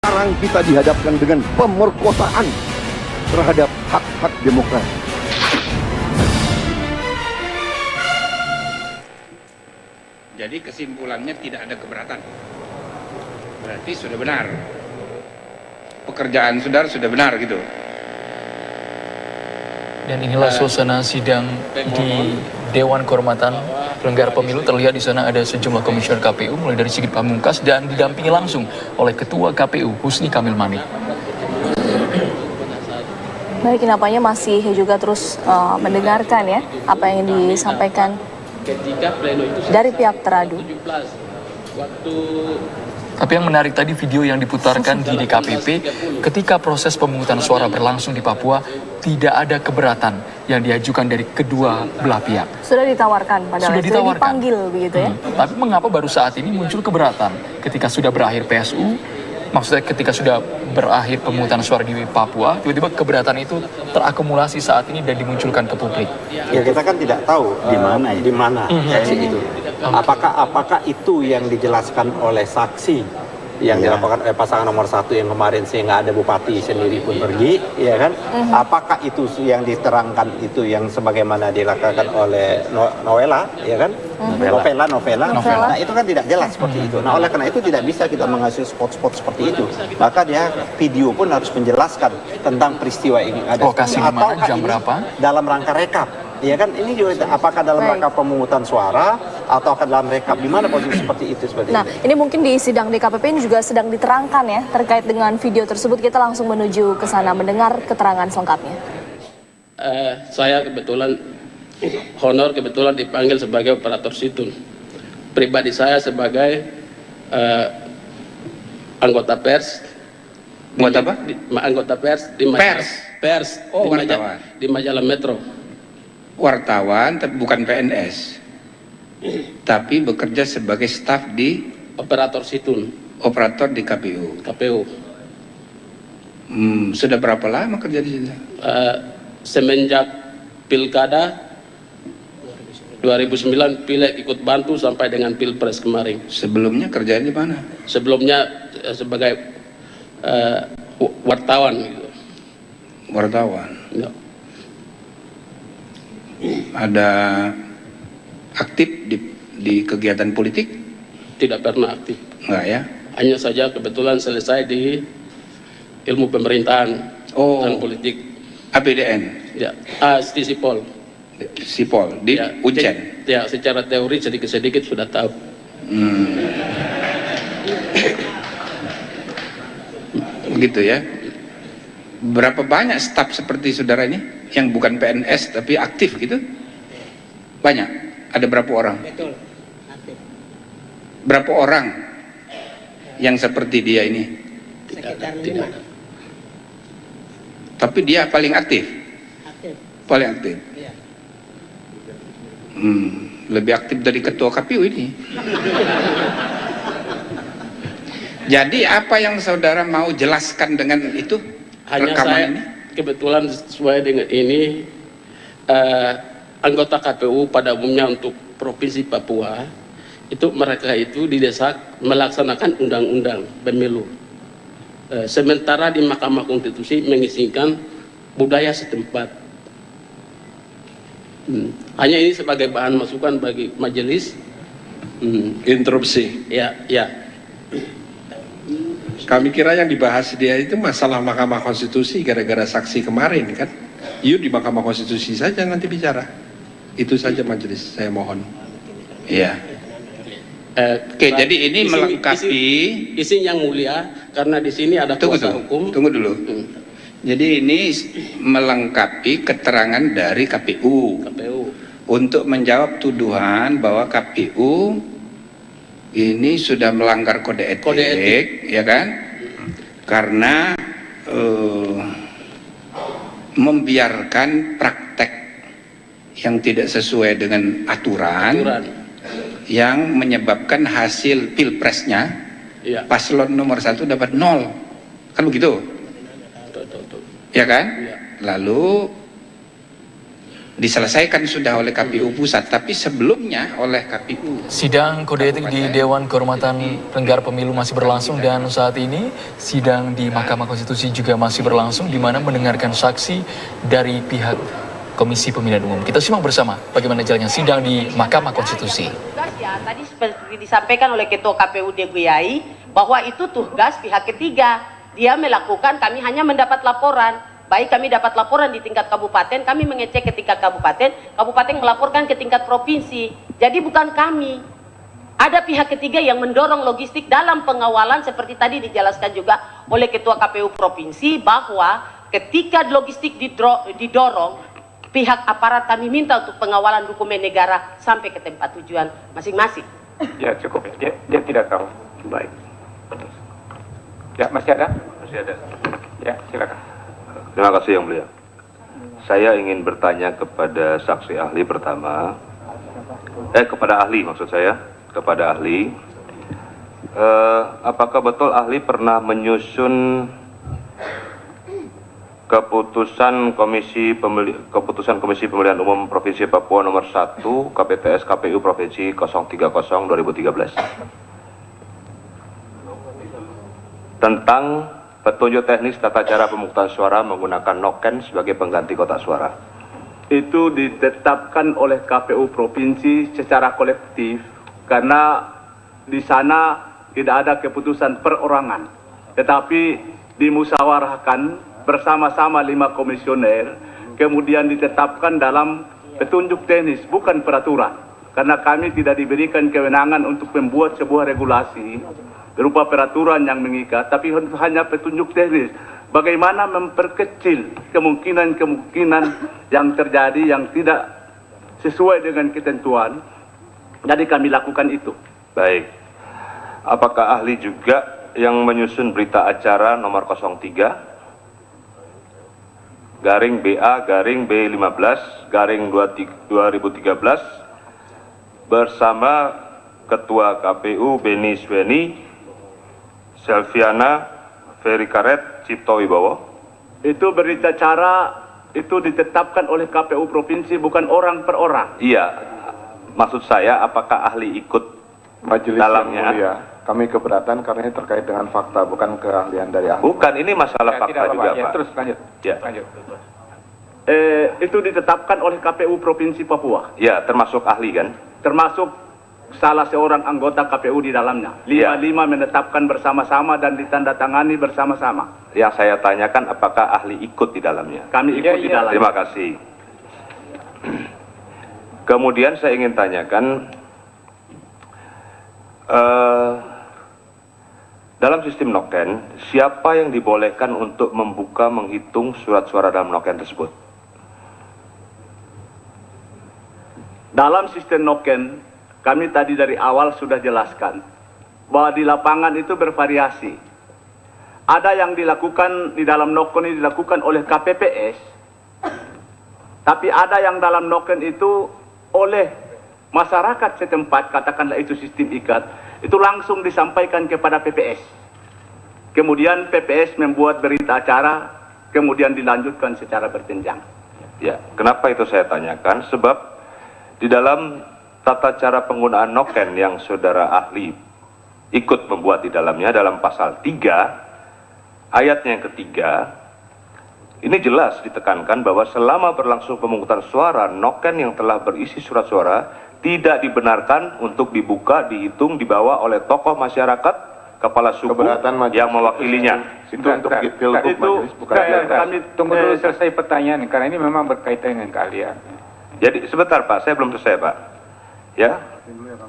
Sekarang kita dihadapkan dengan pemerkosaan terhadap hak-hak demokrasi. Jadi kesimpulannya tidak ada keberatan. Berarti sudah benar. Pekerjaan saudara sudah benar gitu. Dan inilah suasana sidang di Dewan Kehormatan Penyelenggara Pemilu. Terlihat di sana ada sejumlah komisioner KPU mulai dari Sigit Pamungkas dan didampingi langsung oleh Ketua KPU Husni Kamil Manik. Baik, nampaknya masih juga terus mendengarkan ya apa yang disampaikan dari pihak teradu. Tapi yang menarik tadi video yang diputarkan di DKPP ketika proses pemungutan suara berlangsung di Papua, tidak ada keberatan yang diajukan dari kedua belah pihak. Sudah ditawarkan, padahal sudah dipanggil begitu ya. Tapi mengapa baru saat ini muncul keberatan ketika sudah berakhir PSU? Maksudnya ketika sudah berakhir pemungutan suara di Papua, tiba-tiba keberatan itu terakumulasi saat ini dan dimunculkan ke publik. Ya kita kan tidak tahu di mana itu. Apakah itu yang dijelaskan oleh saksi yang dilaporkan oleh pasangan nomor 1 yang kemarin sehingga ada bupati sendiri pun pergi, ya kan? Apakah itu yang diterangkan itu yang sebagaimana dilakukan oleh Novela, ya kan? Novela. Nah itu kan tidak jelas seperti itu. Nah oleh karena itu tidak bisa kita menghasilkan spot-spot seperti itu. Maka dia video pun harus menjelaskan tentang peristiwa ini ada. Lokasi di mana, jam berapa? Dalam rangka rekap. Ya kan ini juga apakah dalam rangka pemungutan suara atau dalam rekap di mana posisi seperti itu Nah, ini mungkin di sidang DKPP ini juga sedang diterangkan ya terkait dengan video tersebut. Kita langsung menuju ke sana mendengar keterangan selengkapnya. Saya kebetulan dipanggil sebagai operator situn. Pribadi saya sebagai anggota pers. Anggota pers di di majalah Metro. Wartawan tapi bukan PNS, tapi bekerja sebagai staf di operator situn, operator di KPU. Sudah berapa lama kerja di sini? Semenjak pilkada 2009 pileg ikut bantu sampai dengan pilpres kemarin. Sebelumnya kerjaan di mana? Sebelumnya sebagai wartawan. Gitu. Wartawan. Ya. Ada aktif di kegiatan politik? Tidak pernah aktif. Enggak ya? Hanya saja kebetulan selesai di ilmu pemerintahan dan politik. APDN? Ya, Sipol. Sipol di Ujen? Ya, secara teori sedikit-sedikit sudah tahu. Begitu ya? Berapa banyak staf seperti saudara ini? Yang bukan PNS tapi aktif gitu? Banyak? Ada berapa orang? Betul, aktif. Berapa orang yang seperti dia ini? Sekitar 5. Tapi dia paling aktif? Aktif. Paling aktif? Iya. Lebih aktif dari ketua KPU ini. Jadi apa yang saudara mau jelaskan dengan itu? Hanya rekaman saya ini? kebetulan sesuai dengan ini anggota KPU pada umumnya untuk Provinsi Papua itu mereka itu didesak melaksanakan undang-undang pemilu. Sementara di Mahkamah Konstitusi mengizinkan budaya setempat. Hanya ini sebagai bahan masukan bagi majelis. Interupsi. Ya. Kami kira yang dibahas dia itu masalah Mahkamah Konstitusi gara-gara saksi kemarin kan. Yuk di Mahkamah Konstitusi saja nanti bicara. Itu saja majelis, saya mohon. Iya. Oke, jadi ini melengkapi isi yang mulia karena di sini ada kuasa hukum. Tunggu dulu. Jadi ini melengkapi keterangan dari KPU untuk menjawab tuduhan bahwa KPU ini sudah melanggar kode etik, ya kan? Karena membiarkan praktek yang tidak sesuai dengan aturan. Yang menyebabkan hasil pilpresnya paslon nomor 1 dapat 0, kan begitu? Ya kan? Lalu diselesaikan sudah oleh KPU pusat, tapi sebelumnya oleh KPU. Sidang kode etik di Dewan Kehormatan Penyelenggara Pemilu masih berlangsung dan saat ini sidang di Mahkamah Konstitusi juga masih berlangsung di mana mendengarkan saksi dari pihak Komisi Pemilihan Umum. Kita simak bersama bagaimana jalannya sidang di Mahkamah Konstitusi. Ya, tadi seperti disampaikan oleh Ketua KPU Deguyai bahwa itu tugas pihak ketiga. Dia melakukan, kami hanya mendapat laporan. Baik kami dapat laporan di tingkat kabupaten, kami mengecek ke tingkat kabupaten melaporkan ke tingkat provinsi. Jadi bukan kami. Ada pihak ketiga yang mendorong logistik dalam pengawalan seperti tadi dijelaskan juga oleh Ketua KPU Provinsi bahwa ketika logistik didorong, pihak aparat kami minta untuk pengawalan dokumen negara sampai ke tempat tujuan masing-masing. Ya cukup, dia tidak tahu. Baik. Ya masih ada? Masih ada. Ya silakan. Terima kasih Yang Mulia. Saya ingin bertanya kepada saksi ahli pertama, kepada ahli maksud saya, kepada ahli, apakah betul ahli pernah menyusun keputusan Komisi Pemilihan Umum Provinsi Papua nomor 1 KPTS KPU Provinsi 030/2013 tentang petunjuk teknis tata cara pemungutan suara menggunakan noken sebagai pengganti kotak suara? Itu ditetapkan oleh KPU Provinsi secara kolektif karena di sana tidak ada keputusan perorangan, tetapi dimusyawarahkan bersama-sama 5 komisioner, kemudian ditetapkan dalam petunjuk teknis, bukan peraturan. Karena kami tidak diberikan kewenangan untuk membuat sebuah regulasi berupa peraturan yang mengikat, tapi hanya petunjuk teknis. Bagaimana memperkecil kemungkinan-kemungkinan yang terjadi yang tidak sesuai dengan ketentuan. Jadi kami lakukan itu. Baik. Apakah ahli juga yang menyusun berita acara nomor 03 garing BA garing B15 garing 2013 bersama Ketua KPU Beni Sweni, Selviana, Ferry Karet, Cipto Wibowo? Itu berita acara itu ditetapkan oleh KPU Provinsi, bukan orang per orang. Iya, maksud saya apakah ahli ikut Majelis dalamnya? Yang mulia, kami keberatan karena ini terkait dengan fakta, bukan keahlian dari ahli. Bukan, ini masalah fakta juga, Pak. Terus lanjut. Ya. Lanjut. Itu ditetapkan oleh KPU Provinsi Papua. Ya, termasuk ahli kan? Termasuk salah seorang anggota KPU di dalamnya. 5 menetapkan bersama-sama dan ditandatangani bersama-sama. Yang saya tanyakan apakah ahli ikut di dalamnya? Kami ikut di dalamnya. Terima kasih. Kemudian saya ingin tanyakan, dalam sistem noken, siapa yang dibolehkan untuk membuka menghitung surat suara dalam noken tersebut? Dalam sistem noken, kami tadi dari awal sudah jelaskan bahwa di lapangan itu bervariasi. Ada yang dilakukan di dalam noken ini dilakukan oleh KPPS, tapi ada yang dalam noken itu oleh masyarakat setempat, katakanlah itu sistem ikat, itu langsung disampaikan kepada PPS. Kemudian PPS membuat berita acara, kemudian dilanjutkan secara berjenjang. Ya, kenapa itu saya tanyakan? Sebab di dalam tata cara penggunaan noken yang saudara ahli ikut membuat di dalamnya, dalam pasal 3 ayatnya yang ketiga, ini jelas ditekankan bahwa selama berlangsung pemungutan suara, noken yang telah berisi surat suara tidak dibenarkan untuk dibuka, dihitung, dibawa oleh tokoh masyarakat, kepala suku yang mewakilinya. Itu untuk pilgub majelis, bukan kami tunggu dulu selesai pertanyaan karena ini memang berkaitan dengan kalian. Jadi sebentar Pak, saya belum selesai Pak. Ya,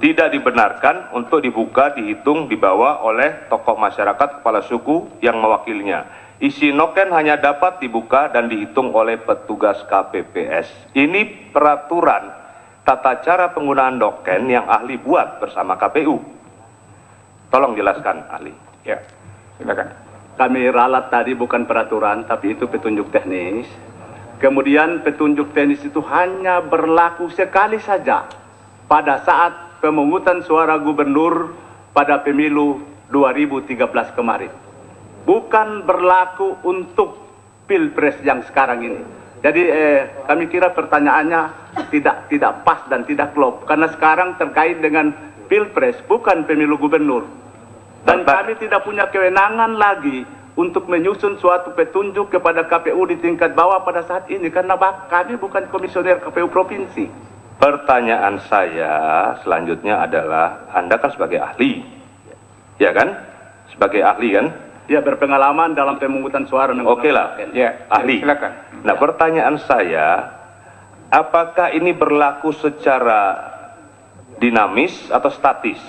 tidak dibenarkan untuk dibuka, dihitung, dibawa oleh tokoh masyarakat, kepala suku yang mewakilinya. Isi noken hanya dapat dibuka dan dihitung oleh petugas KPPS. Ini peraturan tata cara penggunaan noken yang ahli buat bersama KPU. Tolong jelaskan ahli. Ya, silakan. Kami ralat tadi bukan peraturan, tapi itu petunjuk teknis. Kemudian petunjuk teknis itu hanya berlaku sekali saja pada saat pemungutan suara gubernur pada pemilu 2013 kemarin. Bukan berlaku untuk pilpres yang sekarang ini. Jadi kami kira pertanyaannya tidak pas dan tidak klop karena sekarang terkait dengan pilpres bukan pemilu gubernur dan kami tidak punya kewenangan lagi untuk menyusun suatu petunjuk kepada KPU di tingkat bawah pada saat ini karena kami bukan komisioner KPU provinsi. Pertanyaan saya selanjutnya adalah Anda kan sebagai ahli, ya kan? Sebagai ahli kan? Ya, berpengalaman dalam pemungutan suara. Oke lah, ya, ahli. Silakan. Nah, pertanyaan saya, apakah ini berlaku secara dinamis atau statis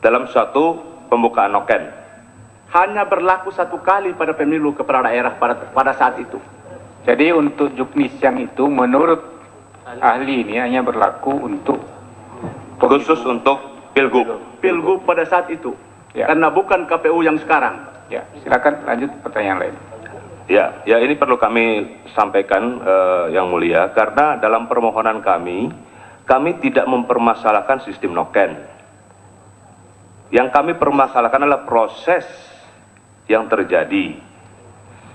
dalam suatu pembukaan noken? Hanya berlaku satu kali pada pemilu kepala daerah pada saat itu. Jadi untuk juknis yang itu menurut ahli ini hanya berlaku untuk khusus untuk pilgub. Pilgub pada saat itu. Ya. Karena bukan KPU yang sekarang. Ya, silakan lanjut pertanyaan lain. Ya, ini perlu kami sampaikan yang mulia karena dalam permohonan kami tidak mempermasalahkan sistem noken. Yang kami permasalahkan adalah proses yang terjadi.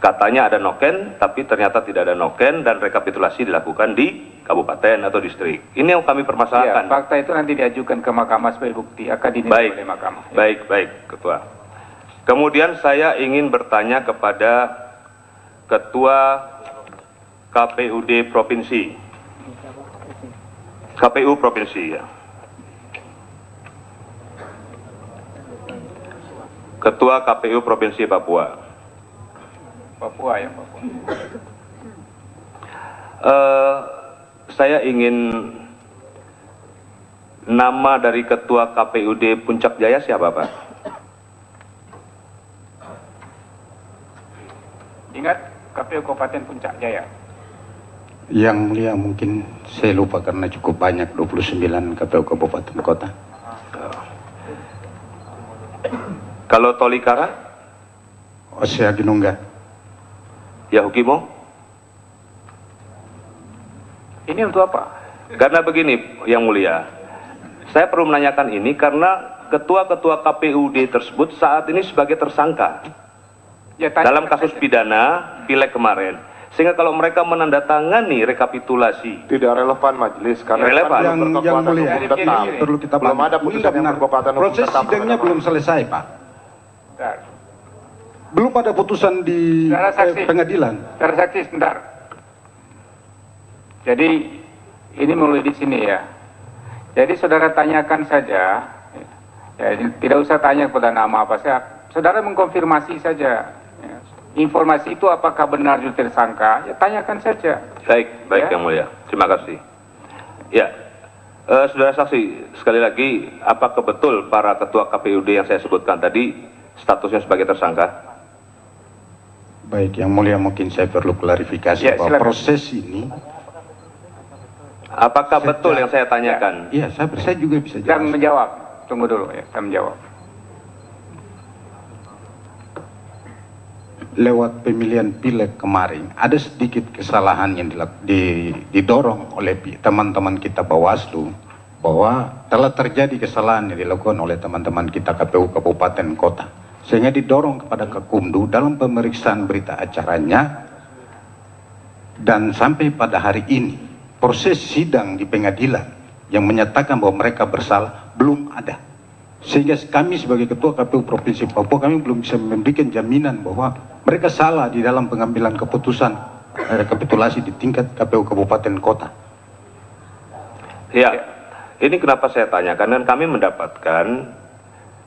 Katanya ada noken, tapi ternyata tidak ada noken dan rekapitulasi dilakukan di kabupaten atau distrik. Ini yang kami permasalahkan. Ya, fakta itu nanti diajukan ke mahkamah sebagai bukti, akan dinilai oleh mahkamah. Ya. Baik, Ketua. Kemudian saya ingin bertanya kepada Ketua KPUD Provinsi. KPU Provinsi ya. Ketua KPU Provinsi Papua. Papua ya, Papua. Saya ingin nama dari Ketua KPUD Puncak Jaya siapa, Pak? Ingat KPU Kabupaten Puncak Jaya. Yang mulia mungkin saya lupa karena cukup banyak 29 KPU Kabupaten Kota. Kalau Tolikara? Osea Ginungga. Ya Hukimo? Ini untuk apa? Karena begini yang mulia, saya perlu menanyakan ini karena ketua-ketua KPUD tersebut saat ini sebagai tersangka. Ya, dalam kasus pidana pileg kemarin, sehingga kalau mereka menandatangani rekapitulasi tidak relevan majelis karena relevan. Yang mulia perlu kita belum ada putusan yang berkekuatan hukum proses tetap. sidangnya belum selesai, Pak. Belum ada putusan di pengadilan. Saudara saksi sebentar. Jadi ini mulai di sini ya. Jadi saudara tanyakan saja. Ya, tidak usah tanya kepada nama apa saja. Saudara mengkonfirmasi saja. Informasi itu apakah benar itu tersangka? Ya tanyakan saja. Baik ya? Yang mulia. Terima kasih. Ya, saudara saksi sekali lagi, apakah betul para ketua KPUD yang saya sebutkan tadi statusnya sebagai tersangka? Baik, yang mulia mungkin saya perlu klarifikasi ya, bahwa proses ini. Apakah betul yang saya tanyakan? Iya, saya juga bisa jawab. Saya menjawab. Tunggu dulu ya, saya menjawab. Lewat pemilihan pileg kemarin ada sedikit kesalahan yang didorong oleh teman-teman kita Bawaslu bahwa telah terjadi kesalahan yang dilakukan oleh teman-teman kita KPU Kabupaten Kota sehingga didorong kepada Kekumdu dalam pemeriksaan berita acaranya dan sampai pada hari ini proses sidang di pengadilan yang menyatakan bahwa mereka bersalah belum ada. Sehingga kami sebagai Ketua KPU Provinsi Papua kami belum bisa memberikan jaminan bahwa mereka salah di dalam pengambilan keputusan rekapitulasi di tingkat KPU Kabupaten Kota. Ya, ini kenapa saya tanyakan dan kami mendapatkan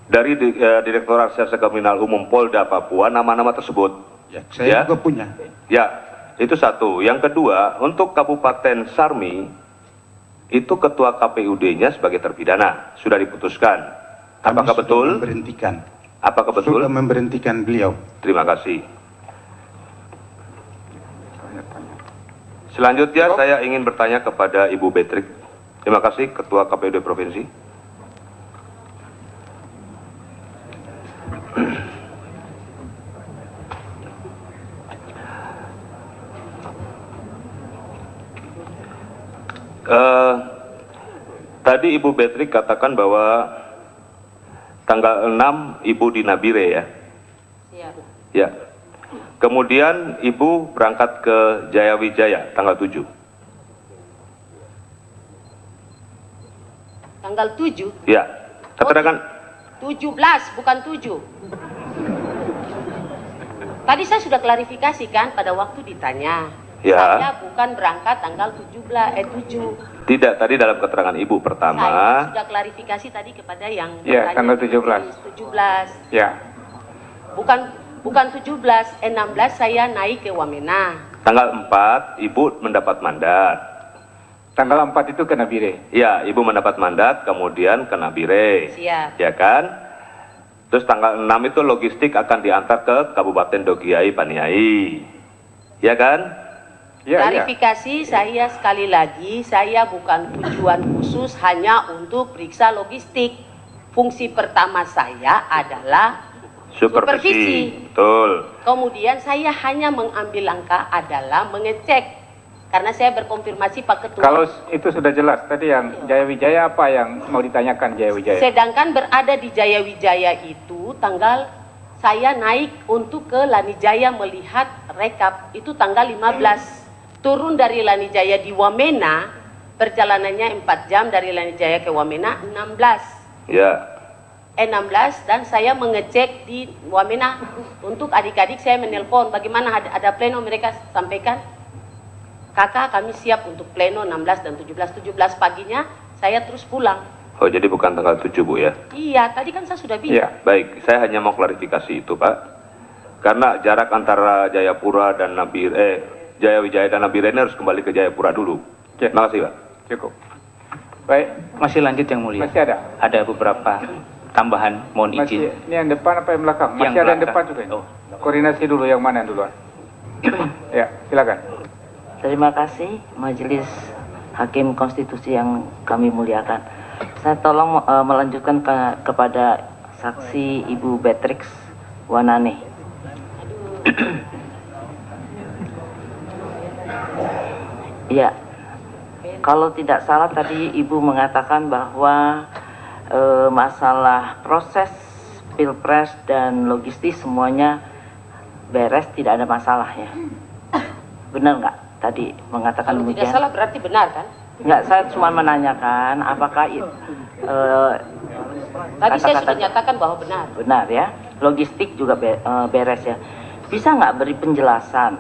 dari Direktorat Reserse Kriminal Umum Polda Papua nama-nama tersebut. Ya, saya juga punya. Ya, itu satu. Yang kedua, untuk Kabupaten Sarmi itu Ketua KPUD-nya sebagai terpidana sudah diputuskan. Apakah betul? Memberhentikan. Apakah betul? Sudah memberhentikan beliau. Terima kasih. Selanjutnya saya ingin bertanya kepada Ibu Betrik. Terima kasih Ketua KPUD Provinsi. Tadi Ibu Betrik katakan bahwa tanggal 6 Ibu di Nabire ya? Siap. Ya. Kemudian Ibu berangkat ke Jayawijaya tanggal 7. Tanggal 7? Ya, keterangan 17, bukan 7. Tadi saya sudah klarifikasi kan pada waktu ditanya. Ya. Saya bukan berangkat tanggal 7. Tidak, tadi dalam keterangan Ibu pertama. Saya sudah klarifikasi tadi kepada yang Ya, tanggal 17. 17. Ya. Bukan 17, 16 saya naik ke Wamena. Tanggal 4 Ibu mendapat mandat. Tanggal 4 itu ke Nabire. Ya, Ibu mendapat mandat, kemudian ke Nabire. Siap. Ya kan? Terus tanggal 6 itu logistik akan diantar ke Kabupaten Dogiai Paniai. Ya kan? Klarifikasi saya sekali lagi, saya bukan tujuan khusus hanya untuk periksa logistik. Fungsi pertama saya adalah supervisi. Betul. Kemudian saya hanya mengambil langkah adalah mengecek. Karena saya berkonfirmasi Pak Ketua. Kalau itu sudah jelas, tadi yang Jayawijaya apa yang mau ditanyakan Jayawijaya? Sedangkan berada di Jayawijaya itu tanggal saya naik untuk ke Lanijaya melihat rekap itu tanggal 15. Turun dari Lanijaya di Wamena, perjalanannya 4 jam dari Lanijaya ke Wamena 16. Ya. 16 dan saya mengecek di Wamena untuk adik-adik saya menelpon bagaimana ada pleno mereka sampaikan. Kakak kami siap untuk pleno 16 dan 17 paginya saya terus pulang. Oh, jadi bukan tanggal 7 Bu ya? Iya, tadi kan saya sudah bilang. Iya, baik. Saya hanya mau klarifikasi itu Pak. Karena jarak antara Jayapura dan Jayawijaya dan Nabire ini harus kembali ke Jayapura dulu. Terima kasih Pak. Cukup. Baik. Masih lanjut yang mulia. Masih ada? Ada beberapa tambahan, mohon izin. Ini yang depan apa yang belakang? Masih ada yang depan juga. Oh. Koordinasi dulu yang mana yang duluan? Ya, silakan. Terima kasih Majelis Hakim Konstitusi yang kami muliakan. Saya tolong melanjutkan kepada saksi Ibu Beatrix Wanane. Ya, kalau tidak salah tadi Ibu mengatakan bahwa masalah proses pilpres dan logistik semuanya beres, tidak ada masalah ya. Benar nggak tadi mengatakan Kalau demikian? tidak salah berarti benar kan? Nggak, saya cuma menanyakan apakah Tadi saya sudah nyatakan bahwa benar. benar ya, logistik juga beres ya. Bisa nggak beri penjelasan?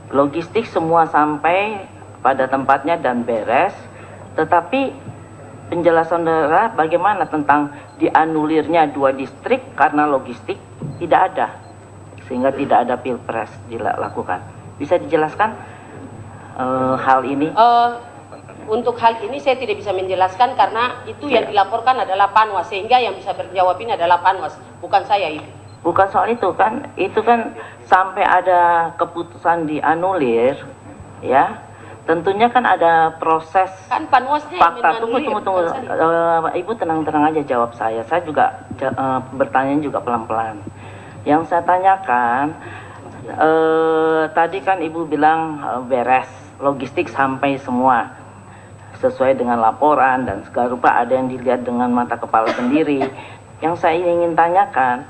Logistik semua sampai pada tempatnya dan beres, tetapi penjelasan saudara bagaimana tentang dianulirnya 2 distrik karena logistik tidak ada, sehingga tidak ada pilpres dilakukan. Bisa dijelaskan hal ini? Untuk hal ini saya tidak bisa menjelaskan karena itu yang dilaporkan adalah Panwas, sehingga yang bisa berjawab ini adalah Panwas, bukan saya itu. Bukan soal itu kan sampai ada keputusan dianulir, ya. Tentunya kan ada proses kan Panwasnya fakta. yang Tunggu. Ibu tenang-tenang aja jawab saya. Saya juga bertanya juga pelan-pelan. Yang saya tanyakan, tadi kan Ibu bilang beres, logistik sampai semua sesuai dengan laporan dan segala rupa, ada yang dilihat dengan mata kepala sendiri. Yang saya ingin tanyakan,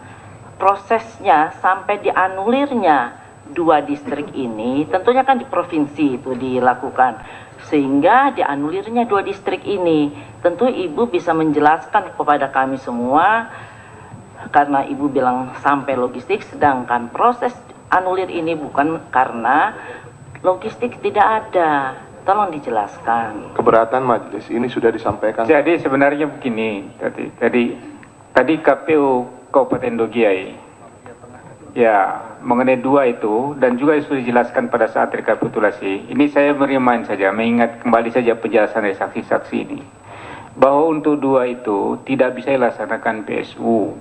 prosesnya sampai dianulirnya 2 distrik ini, tentunya kan di provinsi itu dilakukan, sehingga dianulirnya 2 distrik ini. Tentu Ibu bisa menjelaskan kepada kami semua, karena Ibu bilang sampai logistik, sedangkan proses anulir ini bukan karena logistik tidak ada. Tolong dijelaskan. Keberatan majelis ini sudah disampaikan. Jadi sebenarnya begini, tadi KPU Kabupaten Dogiai ya mengenai 2 itu, dan juga sudah dijelaskan pada saat rekapitulasi. Ini saya merimain saja, mengingat kembali saja penjelasan dari saksi-saksi ini, bahwa untuk 2 itu tidak bisa dilaksanakan PSU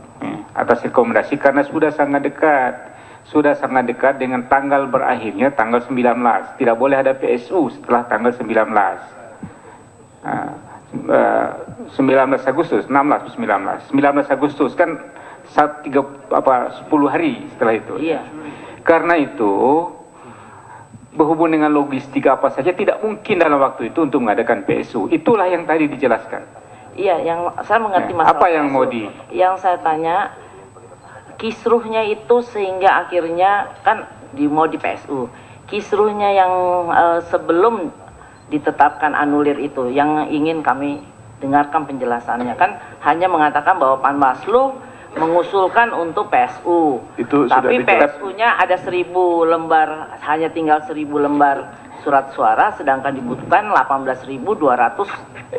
atas rekomendasi karena sudah sangat dekat dengan tanggal berakhirnya tanggal 19. Tidak boleh ada PSU setelah tanggal 19. 19 Agustus, 19 Agustus kan 10 hari setelah itu. Iya. Karena itu berhubung dengan logistik apa saja tidak mungkin dalam waktu itu untuk mengadakan PSU. Itulah yang tadi dijelaskan. Iya, yang saya mengerti masalah apa yang PSU. mau Yang saya tanya, kisruhnya itu sehingga akhirnya kan mau di PSU. Kisruhnya yang sebelum ditetapkan anulir itu yang ingin kami dengarkan penjelasannya, kan hanya mengatakan bahwa Panwaslu mengusulkan untuk PSU. Tapi PSU-nya ada 1000 lembar, hanya tinggal 1000 lembar surat suara, sedangkan dibutuhkan 18.200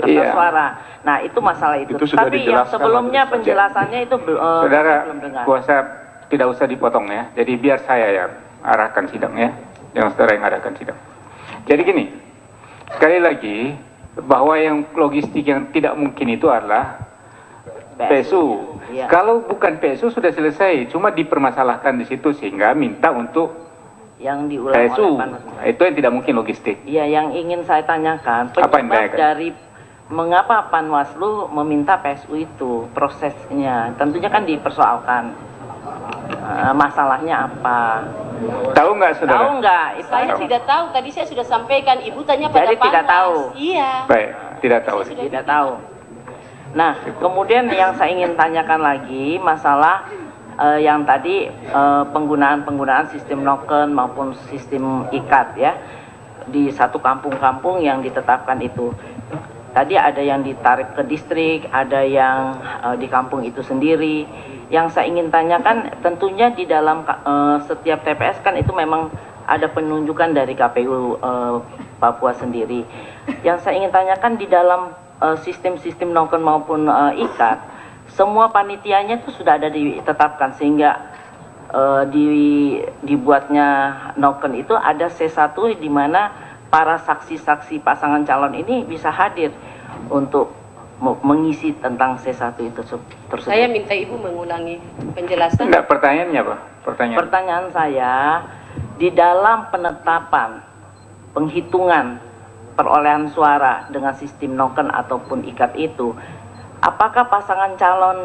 kertas suara. Nah, itu masalah itu. Tapi yang sebelumnya penjelasannya itu Saudara, belum dengar. kuasa tidak usah dipotong ya. Jadi biar saya yang arahkan sidang ya, yang saudara yang arahkan sidang. Jadi gini, sekali lagi bahwa yang logistik yang tidak mungkin itu adalah PSU. Iya. Kalau bukan PSU sudah selesai, cuma dipermasalahkan di situ sehingga minta untuk yang diulang PSU. oleh Panwaslu. Itu yang tidak mungkin logistik. Iya, yang ingin saya tanyakan Apa yang penyebab ditanyakan? dari mengapa Panwaslu meminta PSU itu, prosesnya tentunya kan dipersoalkan. Masalahnya apa? Tahu nggak saudara? Tahu nggak? Saya tidak tahu. Tadi saya sudah sampaikan. Ibu tanya pada Jadi tidak Panwas. tahu. Iya. Baik, tidak tahu. Tidak tahu. Nah, kemudian yang saya ingin tanyakan lagi masalah yang tadi penggunaan sistem noken maupun sistem ikat ya di satu kampung-kampung yang ditetapkan itu. Tadi ada yang ditarik ke distrik, ada yang di kampung itu sendiri. Yang saya ingin tanyakan tentunya di dalam setiap TPS kan itu memang ada penunjukan dari KPU Papua sendiri. Yang saya ingin tanyakan di dalam sistem-sistem noken maupun ikat, semua panitianya itu sudah ada ditetapkan sehingga dibuatnya noken itu ada C1 di mana para saksi-saksi pasangan calon ini bisa hadir untuk mengisi tentang C1 itu tersebut. Saya minta Ibu mengulangi penjelasan. Enggak, pertanyaannya apa? Pertanyaan saya, di dalam penetapan penghitungan perolehan suara dengan sistem noken ataupun ikat itu, apakah pasangan calon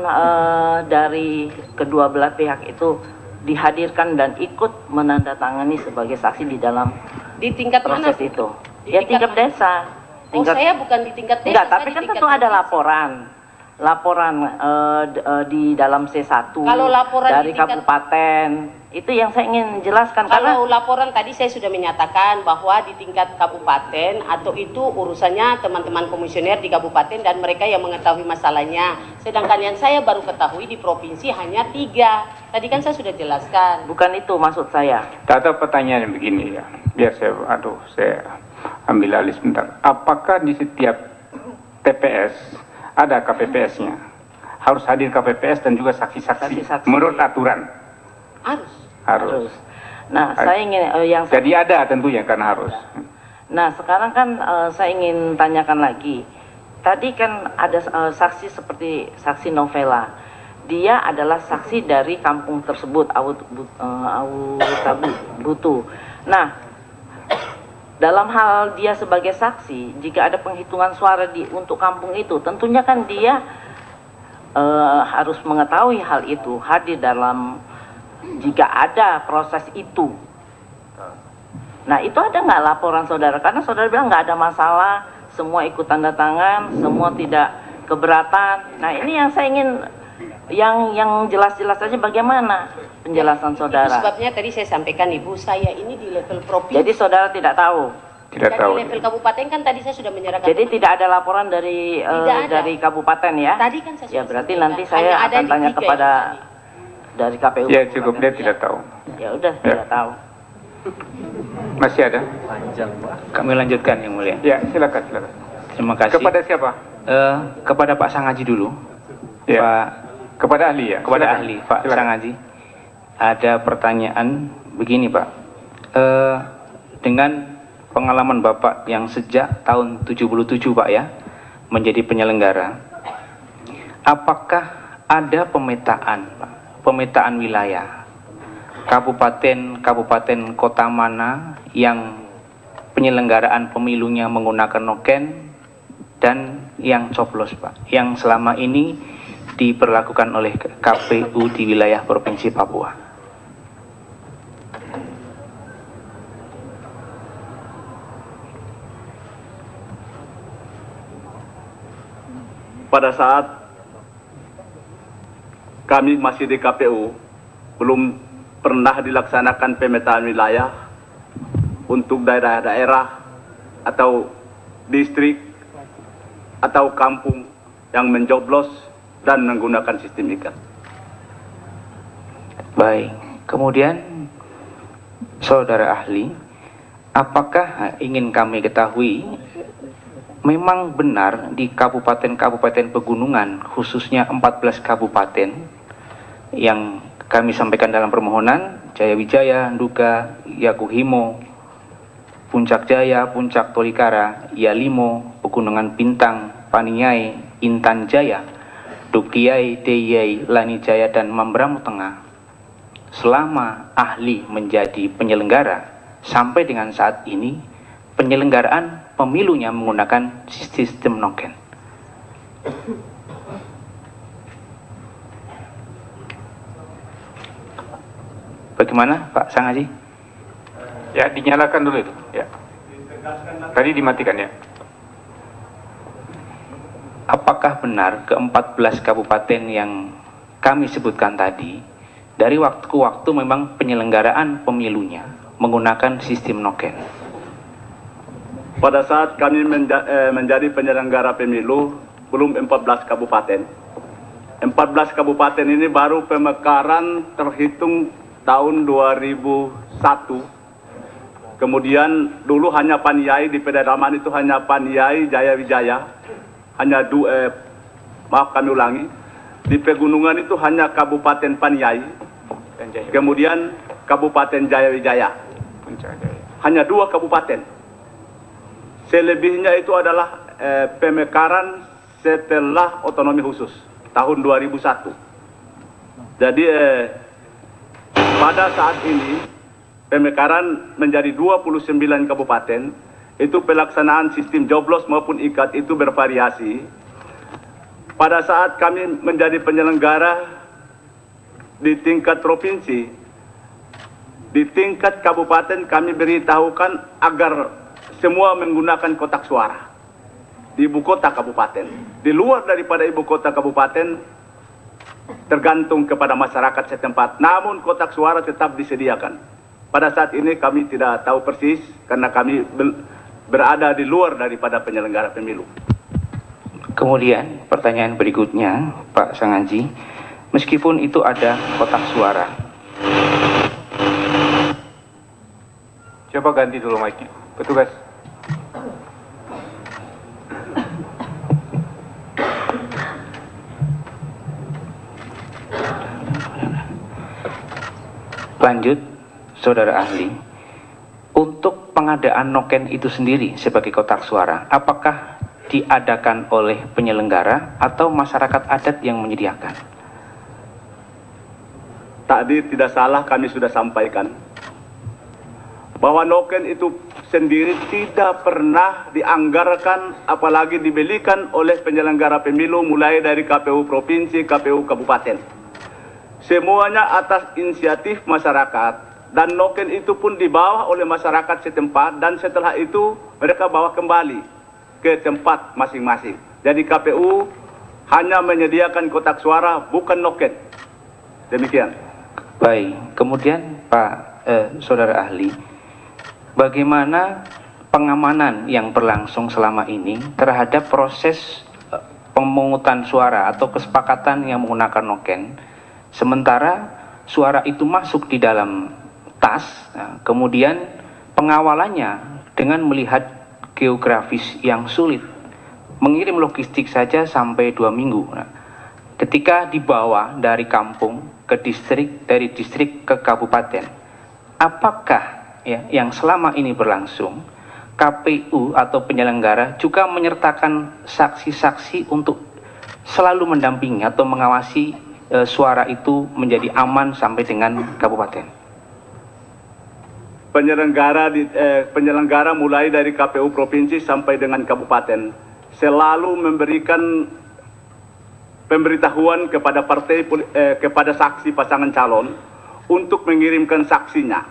dari kedua belah pihak itu dihadirkan dan ikut menandatangani sebagai saksi di dalam tingkat proses mana? itu? Ya tingkat desa. Saya bukan di tingkat desa. Enggak, tapi kan tentu ada laporan di dalam C1 Kalau laporan dari di tingkat kabupaten. Itu yang saya ingin jelaskan. Kalau laporan tadi saya sudah menyatakan bahwa di tingkat kabupaten atau itu urusannya teman-teman komisioner di kabupaten dan mereka yang mengetahui masalahnya. Sedangkan yang saya baru ketahui di provinsi hanya 3. Tadi kan saya sudah jelaskan. Bukan itu maksud saya. Tata pertanyaan begini ya, biar saya ambil alih sebentar. Apakah di setiap TPS ada KPPS-nya? Harus hadir KPPS dan juga saksi-saksi menurut aturan? Harus. Nah, saya ingin Jadi ada tentunya karena harus. Nah, sekarang kan saya ingin tanyakan lagi. Tadi kan ada saksi seperti saksi Novela. Dia adalah saksi dari kampung tersebut, Butu. Nah, dalam hal dia sebagai saksi, jika ada penghitungan suara untuk kampung itu, tentunya kan dia harus mengetahui hal itu, hadir dalam jika ada proses itu. Nah, itu ada nggak laporan saudara? Karena saudara bilang nggak ada masalah, semua ikut tanda tangan, semua tidak keberatan. Nah, ini yang saya ingin yang jelas-jelas saja bagaimana penjelasan saudara. Itu sebabnya tadi saya sampaikan Ibu, saya ini di level provinsi. Jadi saudara tidak tahu. Tidak tahu. Di level kabupaten kan tadi saya sudah menyerahkan. Jadi tidak ada laporan dari dari kabupaten ya? Tadi kan saya ya berarti nanti saya akan tanya kepada dari KPU. Ya cukup, dia tidak tahu. Ya udah tidak tahu. Masih ada? Panjang, Pak. Kami lanjutkan yang mulia. Ya silakan. Terima kasih. Kepada siapa? Kepada Pak Sangaji dulu. Ya. Pak. Kepada ahli ya. Kepada ahli Pak Sangaji. Ada pertanyaan begini Pak. Dengan pengalaman Bapak yang sejak tahun 77 Pak ya, menjadi penyelenggara, apakah ada pemetaan Pak? Pemetaan wilayah kabupaten kota mana yang penyelenggaraan pemilunya menggunakan noken dan yang coblos Pak, yang selama ini diperlakukan oleh KPU di wilayah Provinsi Papua? Pada saat kami masih di KPU, belum pernah dilaksanakan pemetaan wilayah untuk daerah-daerah atau distrik atau kampung yang mencoblos dan menggunakan sistem ikat. Baik, kemudian saudara ahli, apakah ingin kami ketahui memang benar di kabupaten-kabupaten pegunungan, khususnya 14 kabupaten yang kami sampaikan dalam permohonan, Jaya Wijaya, Nduga, Yakuhimo, Puncak Jaya, Puncak Tolikara, Yalimo, Pegunungan Bintang, Paniai, Intan Jaya, Duktiai, Deyai, Lani Jaya, dan Mambramo Tengah, selama ahli menjadi penyelenggara sampai dengan saat ini, penyelenggaraan pemilunya menggunakan sistem noken. Bagaimana Pak Sangaji? Ya, dinyalakan dulu itu. Ya. Tadi dimatikan ya. Apakah benar ke-14 kabupaten yang kami sebutkan tadi, dari waktu ke waktu memang penyelenggaraan pemilunya menggunakan sistem noken? Pada saat kami menjadi penyelenggara pemilu, belum 14 kabupaten. 14 kabupaten ini baru pemekaran terhitung tahun 2001. Kemudian dulu hanya Paniai, di pedalaman itu hanya Paniai, Jaya Wijaya, hanya maaf kami ulangi, di pegunungan itu hanya Kabupaten Paniai, kemudian Kabupaten Jaya Wijaya, hanya 2 kabupaten. Selebihnya itu adalah pemekaran setelah otonomi khusus tahun 2001. Jadi pada saat ini pemekaran menjadi 29 kabupaten, itu pelaksanaan sistem joblos maupun ikat itu bervariasi. Pada saat kami menjadi penyelenggara di tingkat provinsi, di tingkat kabupaten kami beritahukan agar semua menggunakan kotak suara di ibu kota kabupaten. Di luar daripada ibu kota kabupaten tergantung kepada masyarakat setempat, namun kotak suara tetap disediakan. Pada saat ini kami tidak tahu persis karena kami berada di luar daripada penyelenggara pemilu. Kemudian pertanyaan berikutnya Pak Sangaji, meskipun itu ada kotak suara, coba ganti dulu mic petugas. Lanjut, saudara ahli, untuk pengadaan noken itu sendiri sebagai kotak suara, apakah diadakan oleh penyelenggara atau masyarakat adat yang menyediakan? Tadi tidak salah kami sudah sampaikan bahwa noken itu sendiri tidak pernah dianggarkan apalagi dibelikan oleh penyelenggara pemilu mulai dari KPU provinsi, KPU kabupaten. Semuanya atas inisiatif masyarakat, dan noken itu pun dibawa oleh masyarakat setempat, dan setelah itu mereka bawa kembali ke tempat masing-masing. Jadi KPU hanya menyediakan kotak suara, bukan noken. Demikian. Baik, kemudian Pak saudara ahli, bagaimana pengamanan yang berlangsung selama ini terhadap proses pemungutan suara atau kesepakatan yang menggunakan noken, sementara suara itu masuk di dalam tas, nah, kemudian pengawalannya dengan melihat geografis yang sulit, mengirim logistik saja sampai 2 minggu. Nah, ketika dibawa dari kampung ke distrik, dari distrik ke kabupaten, apakah ya yang selama ini berlangsung KPU atau penyelenggara juga menyertakan saksi-saksi untuk selalu mendampingi atau mengawasi suara itu menjadi aman sampai dengan kabupaten? Penyelenggara mulai dari KPU provinsi sampai dengan kabupaten selalu memberikan pemberitahuan kepada kepada saksi pasangan calon untuk mengirimkan saksinya.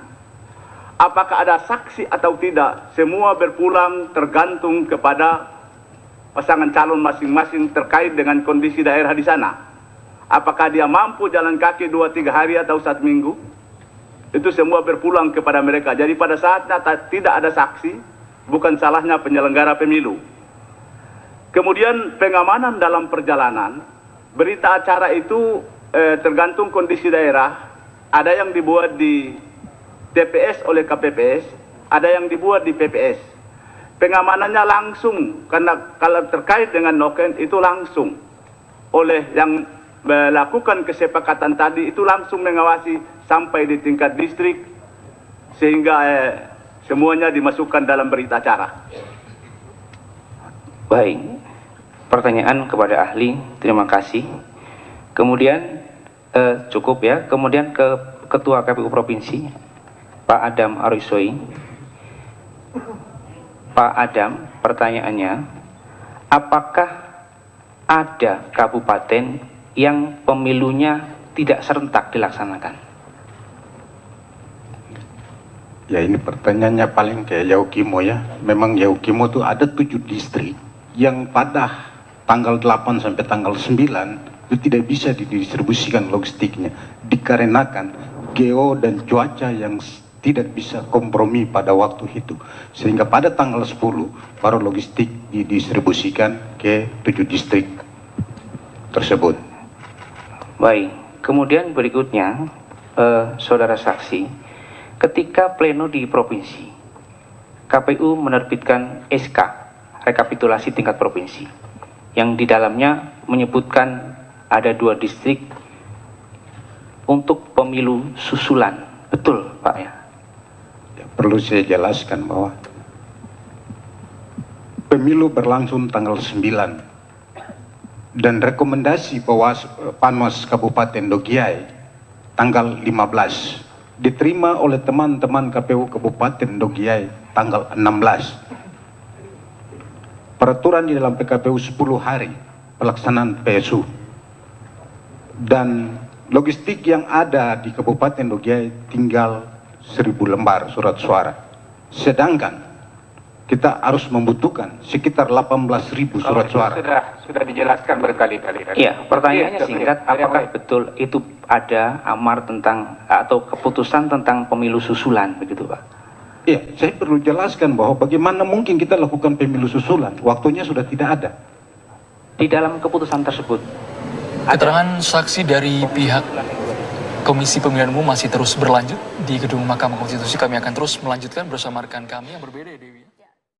Apakah ada saksi atau tidak, semua berpulang tergantung kepada pasangan calon masing-masing terkait dengan kondisi daerah di sana. apakah dia mampu jalan kaki 2-3 hari atau 1 minggu, itu semua berpulang kepada mereka. Jadi pada saatnya tidak ada saksi, bukan salahnya penyelenggara pemilu. Kemudian pengamanan dalam perjalanan, berita acara itu tergantung kondisi daerah, ada yang dibuat di TPS oleh KPPS, ada yang dibuat di PPS. Pengamanannya langsung, karena kalau terkait dengan noken itu langsung oleh yang melakukan kesepakatan tadi, itu langsung mengawasi sampai di tingkat distrik, sehingga semuanya dimasukkan dalam berita acara. Baik, pertanyaan kepada ahli, terima kasih. Kemudian cukup ya, kemudian ke Ketua KPU Provinsi, Pak Adam Arisoi. Pak Adam, pertanyaannya, apakah ada kabupaten yang pemilunya tidak serentak dilaksanakan? Ya, ini pertanyaannya paling kayak Yaukimo ya. Memang Yaukimo itu ada 7 distrik yang pada tanggal 8 sampai tanggal 9 itu tidak bisa didistribusikan logistiknya, dikarenakan geo dan cuaca yang tidak bisa kompromi pada waktu itu, sehingga pada tanggal 10 baru logistik didistribusikan ke 7 distrik tersebut. Baik, kemudian berikutnya saudara saksi, ketika pleno di provinsi, KPU menerbitkan SK rekapitulasi tingkat provinsi yang di dalamnya menyebutkan ada 2 distrik untuk pemilu susulan, betul Pak ya? Perlu saya jelaskan bahwa pemilu berlangsung tanggal 9 dan rekomendasi Panwas Kabupaten Dogiai tanggal 15 diterima oleh teman-teman KPU Kabupaten Dogiai tanggal 16. Peraturan di dalam PKPU 10 hari pelaksanaan PSU, dan logistik yang ada di Kabupaten Dogiai tinggal 1000 lembar surat suara, sedangkan kita harus membutuhkan sekitar 18.000 surat suara. Sudah dijelaskan berkali-kali. Iya, pertanyaannya singkat, apakah betul itu ada amar tentang atau keputusan tentang pemilu susulan, begitu Pak? Iya, saya perlu jelaskan bahwa bagaimana mungkin kita lakukan pemilu susulan, waktunya sudah tidak ada. Di dalam keputusan tersebut, keterangan saksi dari pihak Komisi Pemilihan Umum masih terus berlanjut di Gedung Mahkamah Konstitusi. Kami akan terus melanjutkan bersama rekan kami yang berbeda, Dewi.